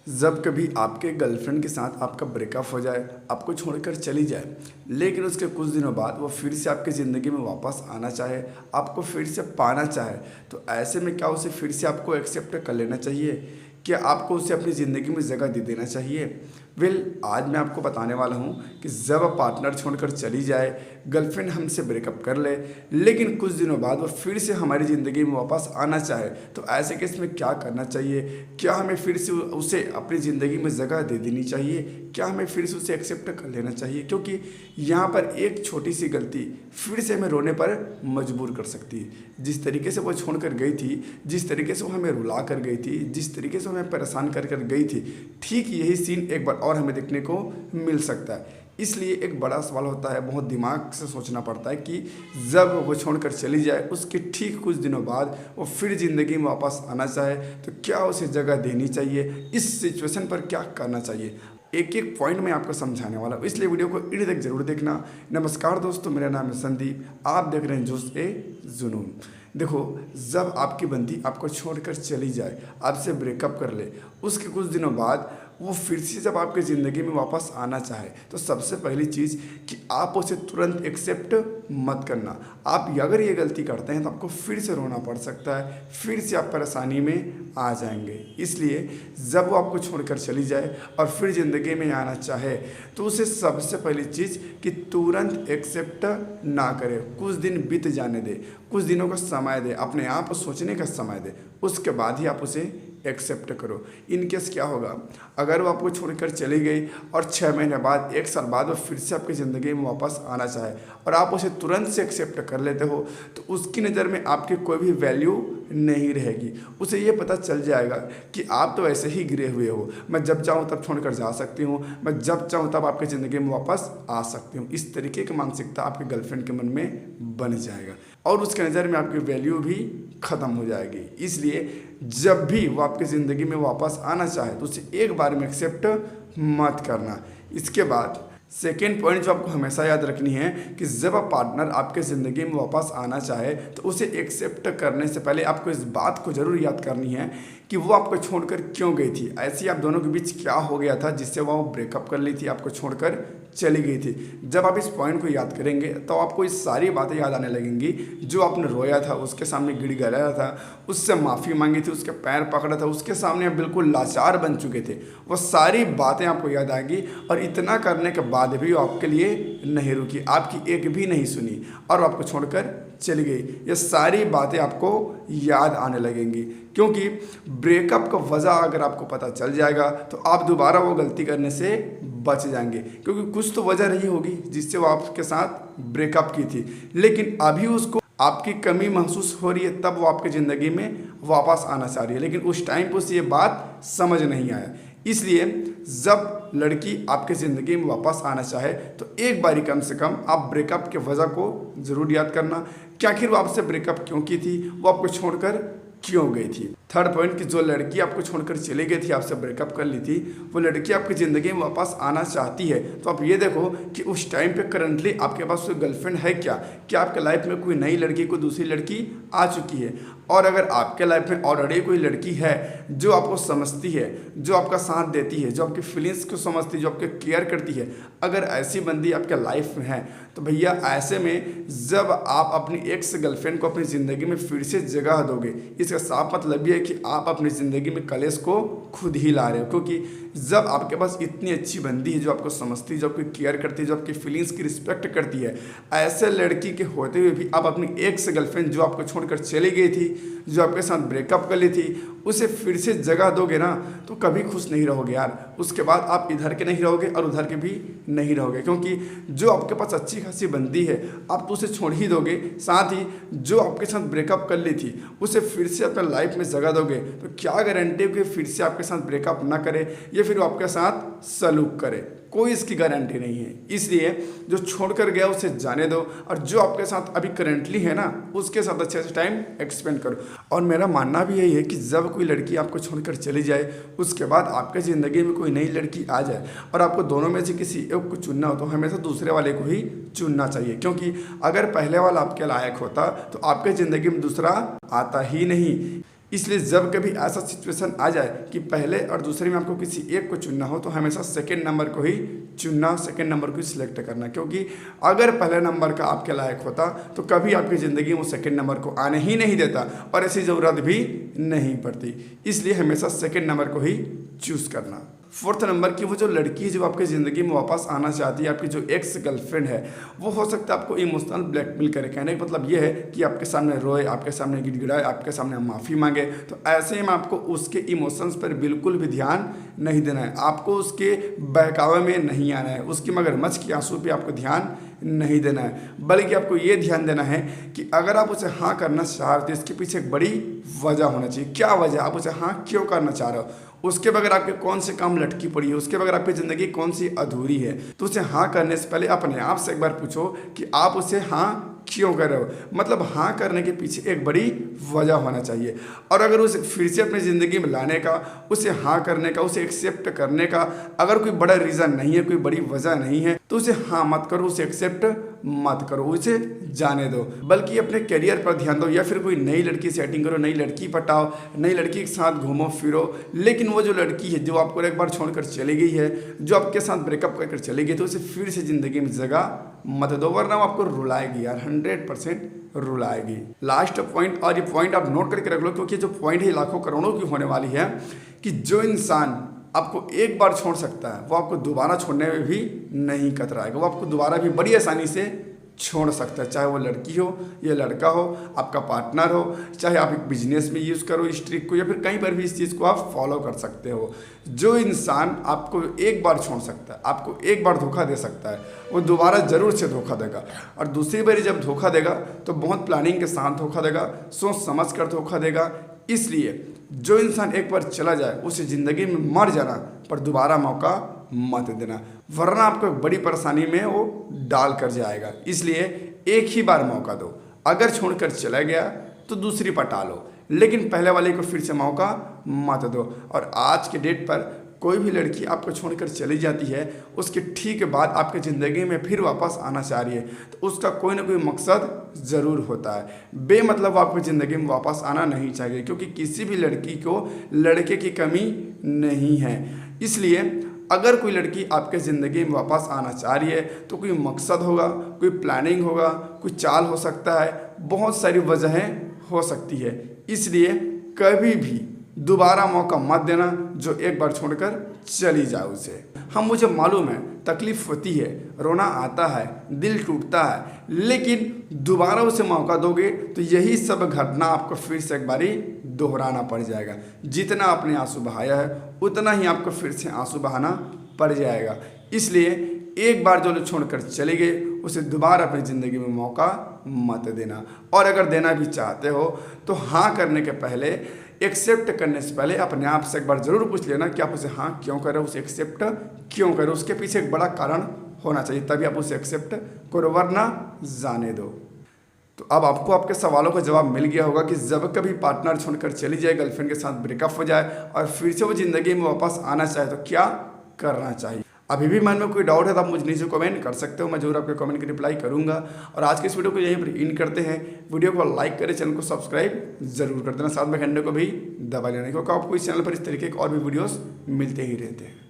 जब कभी आपके गर्लफ्रेंड के साथ आपका ब्रेकअप हो जाए, आपको छोड़कर चली जाए, लेकिन उसके कुछ दिनों बाद वो फिर से आपकी ज़िंदगी में वापस आना चाहे, आपको फिर से पाना चाहे, तो ऐसे में क्या उसे फिर से आपको एक्सेप्ट कर लेना चाहिए? क्या आपको उसे अपनी ज़िंदगी में जगह दे देना चाहिए? आज मैं आपको बताने वाला हूँ कि जब पार्टनर छोड़कर चली जाए, गर्लफ्रेंड हमसे ब्रेकअप कर ले, लेकिन कुछ दिनों बाद वो फिर से हमारी ज़िंदगी में वापस आना चाहे, तो ऐसे केस में क्या करना चाहिए? क्या हमें फिर से उसे अपनी ज़िंदगी में जगह दे देनी चाहिए? क्या हमें फिर से उसे एक्सेप्ट कर लेना चाहिए? क्योंकि यहाँ पर एक छोटी सी गलती फिर से हमें रोने पर मजबूर कर सकती है। जिस तरीके से वो छोड़ कर गई थी, जिस तरीके से वो हमें रुला कर गई थी, जिस तरीके से हमें परेशान कर कर गई थी, ठीक यही सीन एक बार और हमें देखने को मिल सकता है। इसलिए एक बड़ा सवाल होता है, बहुत दिमाग से सोचना पड़ता है कि जब वो छोड़कर चली जाए, उसके ठीक कुछ दिनों बाद वो फिर ज़िंदगी में वापस आना चाहे, तो क्या उसे जगह देनी चाहिए? इस सिचुएशन पर क्या करना चाहिए? एक एक पॉइंट मैं आपको समझाने वाला हूँ, इसलिए वीडियो को इधर तक जरूर देखना। नमस्कार दोस्तों, मेरा नाम है संदीप, आप देख रहे हैं जोश ए जुनून। देखो, जब आपकी बंदी आपको छोड़कर चली जाए, आपसे ब्रेकअप कर ले, उसके कुछ दिनों बाद वो फिर से जब आपकी ज़िंदगी में वापस आना चाहे, तो सबसे पहली चीज़ कि आप उसे तुरंत एक्सेप्ट मत करना। आप अगर ये गलती करते हैं तो आपको फिर से रोना पड़ सकता है, फिर से आप परेशानी में आ जाएंगे। इसलिए जब वो आपको छोड़कर चली जाए और फिर ज़िंदगी में आना चाहे, तो उसे सबसे पहली चीज़ कि तुरंत एक्सेप्ट ना करे। कुछ दिन बीत जाने दे, कुछ दिनों का समय दे, अपने आप सोचने का समय दे, उसके बाद ही आप उसे एक्सेप्ट करो। इन केस क्या होगा, अगर वो आपको छोड़कर चली गई और 6 महीने बाद, 1 साल बाद वो फिर से आपकी ज़िंदगी में वापस आना चाहे और आप उसे तुरंत से एक्सेप्ट कर लेते हो, तो उसकी नज़र में आपकी कोई भी वैल्यू नहीं रहेगी। उसे ये पता चल जाएगा कि आप तो ऐसे ही गिरे हुए हो, मैं जब चाहूँ तब छोड़कर जा सकती हूँ, मैं जब चाहूँ तब आपकी ज़िंदगी में वापस आ सकती हूँ। इस तरीके की मानसिकता आपके गर्लफ्रेंड के मन में बन जाएगा और उसके नज़र में आपकी वैल्यू भी ख़त्म हो जाएगी। इसलिए जब भी वो आपकी ज़िंदगी में वापस आना चाहे, तो उसे एक बार में एक्सेप्ट मत करना। इसके बाद सेकेंड पॉइंट जो आपको हमेशा याद रखनी है कि जब आप पार्टनर आपके ज़िंदगी में वापस आना चाहे, तो उसे एक्सेप्ट करने से पहले आपको इस बात को ज़रूर याद करनी है कि वो आपको छोड़कर क्यों गई थी। ऐसे आप दोनों के बीच क्या हो गया था जिससे वो ब्रेकअप कर ली थी, आपको छोड़कर चली गई थी। जब आप इस पॉइंट को याद करेंगे तो आपको ये सारी बातें याद आने लगेंगी। जो आपने रोया था, उसके सामने गिड़गिड़ाया था, उससे माफ़ी मांगी थी, उसके पैर पकड़ा था, उसके सामने आप बिल्कुल लाचार बन चुके थे, वो सारी बातें आपको याद आएंगी। और इतना करने के बाद भी वो आपके लिए नहीं रुकी, आपकी एक भी नहीं सुनी और आपको छोड़कर चली गई। ये सारी बातें आपको याद आने लगेंगी, क्योंकि ब्रेकअप का वजह अगर आपको पता चल जाएगा तो आप दोबारा वो गलती करने से बच जाएंगे। क्योंकि कुछ तो वजह रही होगी जिससे वो आपके साथ ब्रेकअप की थी, लेकिन अभी उसको आपकी कमी महसूस हो रही है, तब वो आपकी ज़िंदगी में वापस आना चाह रही है, लेकिन उस टाइम पर उसे ये बात समझ नहीं आया। इसलिए जब लड़की आपके ज़िंदगी में वापस आना चाहे, तो एक बारी कम से कम आप ब्रेकअप के वजह को ज़रूर याद करना कि आखिर वो आपसे ब्रेकअप क्यों की थी, वो आपको छोड़कर क्यों गई थी। थर्ड पॉइंट कि जो लड़की आपको छोड़कर चली गई थी, आपसे ब्रेकअप कर ली थी, वो लड़की आपकी ज़िंदगी में वापस आना चाहती है, तो आप ये देखो कि उस टाइम पे करंटली आपके पास कोई गर्लफ्रेंड है क्या आपके लाइफ में कोई नई लड़की, कोई दूसरी लड़की आ चुकी है? और अगर आपके लाइफ में ऑलरेडी कोई लड़की है जो आपको समझती है, जो आपका साथ देती है, जो आपकी फीलिंग्स को समझती है, जो आपके केयर करती है, अगर ऐसी बंदी आपके लाइफ में है, तो भैया ऐसे में जब आप अपनी एक्स गर्लफ्रेंड को अपनी ज़िंदगी में फिर से जगह दोगे, इसका साफ मतलब ये है कि आप अपनी ज़िंदगी में कलेश को खुद ही ला रहे हो। क्योंकि जब आपके पास इतनी अच्छी बंदी है जो आपको समझती है, जो आपकी केयर करती है, जो आपकी फीलिंग्स की रिस्पेक्ट करती है, ऐसे लड़की के होते हुए भी आप अपनी एक्स गर्लफ्रेंड जो आपको छोड़कर चली गई थी, जो आपके साथ ब्रेकअप कर ली थी, उसे फिर से जगह दोगे ना, तो कभी खुश नहीं रहोगे यार। उसके बाद आप इधर के नहीं रहोगे और उधर के भी नहीं रहोगे, क्योंकि जो आपके पास अच्छी खासी बंदी है आप तो उसे छोड़ ही दोगे, साथ ही जो आपके साथ ब्रेकअप कर ली थी उसे फिर से अपने लाइफ में जगह दोगे, तो क्या गारंटी है कि फिर से आपके साथ ब्रेकअप ना करे या फिर आपके साथ सलूक करे? कोई इसकी गारंटी नहीं है। इसलिए जो छोड़कर गया उसे जाने दो, और जो आपके साथ अभी करेंटली है ना, उसके साथ अच्छे से टाइम एक्सपेंड करो। और मेरा मानना भी यही है कि जब कोई लड़की आपको छोड़कर चली जाए, उसके बाद आपके ज़िंदगी में कोई नई लड़की आ जाए और आपको दोनों में से किसी एक को चुनना हो, तो हमेशा दूसरे वाले को ही चुनना चाहिए। क्योंकि अगर पहले वाला आपके लायक होता तो आपके ज़िंदगी में दूसरा आता ही नहीं। इसलिए जब कभी ऐसा सिचुएशन आ जाए कि पहले और दूसरे में आपको किसी एक को चुनना हो तो हमेशा सेकंड नंबर को ही चुनना, सेकंड नंबर को ही सिलेक्ट करना, क्योंकि अगर पहले नंबर का आपके लायक होता तो कभी आपकी ज़िंदगी में वो सेकंड नंबर को आने ही नहीं देता और ऐसी ज़रूरत भी नहीं पड़ती। इसलिए हमेशा सेकंड नंबर को ही चूज़ करना। फोर्थ नंबर की वो जो लड़की है जो आपकी ज़िंदगी में वापस आना चाहती है, आपकी जो एक्स गर्लफ्रेंड है, वो हो सकता है आपको इमोशनल ब्लैकमेल करे। कहने का मतलब ये है कि आपके सामने रोए, आपके सामने गिड़गिड़ाए, आपके सामने माफ़ी मांगे। तो ऐसे में आपको उसके इमोशंस पर बिल्कुल भी ध्यान नहीं देना है, आपको उसके बहकावे में नहीं आना है, उसकी मगरमच्छ की आंसू पे आपको ध्यान नहीं देना है, बल्कि आपको ये ध्यान देना है कि अगर आप उसे हाँ करना चाह रहे हो तो इसके पीछे एक बड़ी वजह होना चाहिए। क्या वजह, आप उसे हाँ क्यों करना चाह रहे हो, उसके बगैर आपके कौन से काम लटकी पड़ी है, उसके बगैर आपकी ज़िंदगी कौन सी अधूरी है। तो उसे हाँ करने से पहले अपने आप से एक बार पूछो कि आप उसे हाँ क्यों कर रहे हो, मतलब हाँ करने के पीछे एक बड़ी वजह होना चाहिए। और अगर उसे फिर से अपनी ज़िंदगी में लाने का, उसे हाँ करने का, उसे एक्सेप्ट करने का अगर कोई बड़ा रीज़न नहीं है, कोई बड़ी वजह नहीं है, तो उसे हाँ मत करो, उसे एक्सेप्ट मत करो, उसे जाने दो, बल्कि अपने करियर पर ध्यान दो या फिर कोई नई लड़की सेटिंग करो, नई लड़की पटाओ, नई लड़की के साथ घूमो फिरो। लेकिन वो जो लड़की है जो आपको एक बार छोड़कर चली गई है, जो आपके साथ ब्रेकअप करके चली गई, तो उसे फिर से ज़िंदगी में जगह मत दो, वरना वो आपको रुलाएगी यार, 100% रुलाएगी। लास्ट पॉइंट, और ये पॉइंट आप नोट करके रख लो, क्योंकि जो पॉइंट है लाखों करोड़ों की होने वाली है, कि जो इंसान आपको एक बार छोड़ सकता है वो आपको दोबारा छोड़ने में भी नहीं कतराएगा, वो आपको दोबारा भी बड़ी आसानी से छोड़ सकता है। चाहे वो लड़की हो या लड़का हो, आपका पार्टनर हो, चाहे आप एक बिजनेस में यूज़ करो इस ट्रिक को, या फिर कहीं पर भी इस चीज़ को आप फॉलो कर सकते हो। जो इंसान आपको एक बार छोड़ सकता है, आपको एक बार धोखा दे सकता है, वो दोबारा ज़रूर से धोखा देगा, और दूसरी बार जब धोखा देगा तो बहुत प्लानिंग के साथ धोखा देगा, सोच समझ कर धोखा देगा। इसलिए जो इंसान एक बार चला जाए उसे ज़िंदगी में मर जाना, पर दोबारा मौका मत देना, वरना आपको एक बड़ी परेशानी में वो डाल कर जाएगा। इसलिए एक ही बार मौका दो, अगर छोड़कर चला गया तो दूसरी पटा लो, लेकिन पहले वाले को फिर से मौका मत दो। और आज के डेट पर कोई भी लड़की आपको छोड़कर चली जाती है, उसके ठीक बाद आपकी ज़िंदगी में फिर वापस आना चाह रही है, तो उसका कोई ना कोई मकसद ज़रूर होता है। बेमतलब आपकी ज़िंदगी में वापस आना नहीं चाहिए, क्योंकि किसी भी लड़की को लड़के की कमी नहीं है। इसलिए अगर कोई लड़की आपके ज़िंदगी में वापस आना चाह रही है तो कोई मकसद होगा, कोई प्लानिंग होगा, कोई चाल हो सकता है, बहुत सारी वजहें हो सकती है। इसलिए कभी भी दोबारा मौका मत देना जो एक बार छोड़कर चली जाए उसे। हम मुझे मालूम है तकलीफ़ होती है, रोना आता है, दिल टूटता है, लेकिन दोबारा उसे मौका दोगे तो यही सब घटना आपको फिर से एक बारी दोहराना पड़ जाएगा। जितना आपने आंसू बहाया है उतना ही आपको फिर से आंसू बहाना पड़ जाएगा। इसलिए एक बार जो छोड़कर चले गए उसे दोबारा अपनी ज़िंदगी में मौका मत देना। और अगर देना भी चाहते हो तो हाँ करने के पहले, एक्सेप्ट करने से पहले अपने आप से एक बार ज़रूर पूछ लेना कि आप उसे हाँ क्यों कर रहे हो, उसे एक्सेप्ट क्यों करो। उसके पीछे एक बड़ा कारण होना चाहिए, तभी आप उसे एक्सेप्ट करो, वरना जाने दो। तो अब आपको आपके सवालों का जवाब मिल गया होगा कि जब कभी पार्टनर छोड़कर चली जाए, गर्लफ्रेंड के साथ ब्रेकअप हो जाए और फिर से वो ज़िंदगी में वापस आना चाहे तो क्या करना चाहिए। अभी भी मन में कोई डाउट है तो आप मुझे नीचे कमेंट कर सकते हो, मैं जरूर आपके कमेंट की रिप्लाई करूंगा। और आज के इस वीडियो को यहीं पर इन करते हैं। वीडियो को लाइक करें, चैनल को सब्सक्राइब जरूर कर देना, साथ में घंटे को भी दबा लेना, क्योंकि आपको इस चैनल पर इस तरीके के और भी वीडियोस मिलते ही रहते हैं।